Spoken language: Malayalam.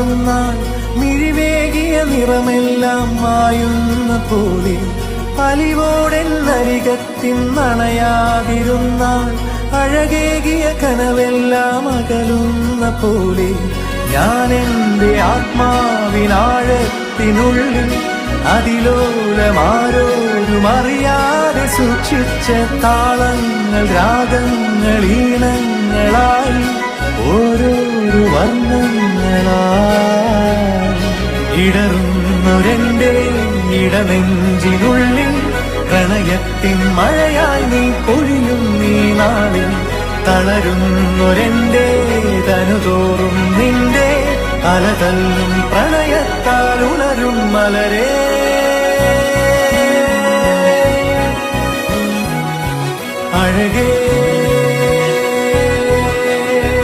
മാറുന്നാൾ മിഴിവേകിയ നിറമെല്ലാം മായുന്ന പോലെ അലിവോടെന്നരികത്തിൻ നണയാതിരുന്നാൾ അഴകേകിയ കനവെല്ലാം അകലുന്ന പോലെ ഞാൻ എൻ്റെ ആത്മാവിനാഴത്തിനുള്ളിൽ അതിലോലമാരോരും അറിയാതെ സൂക്ഷിച്ച താളങ്ങൾ രാഗങ്ങൾ ഈണങ്ങളായി ഓരോരോ വർണ്ണങ്ങളായി ഇടറുന്നൊരെന്റെ ഇടനെഞ്ചിനുള്ളിൽ പ്രണയത്തിൻ മഴയായി നീ പൊഴിയും നീ നാളിൽ തളരുന്നൊരെന്റെ തനുതോറും നിന്റെ അലതല്ലും പ്രണയത്താൽ ഉണരും മലരേ അഴകേ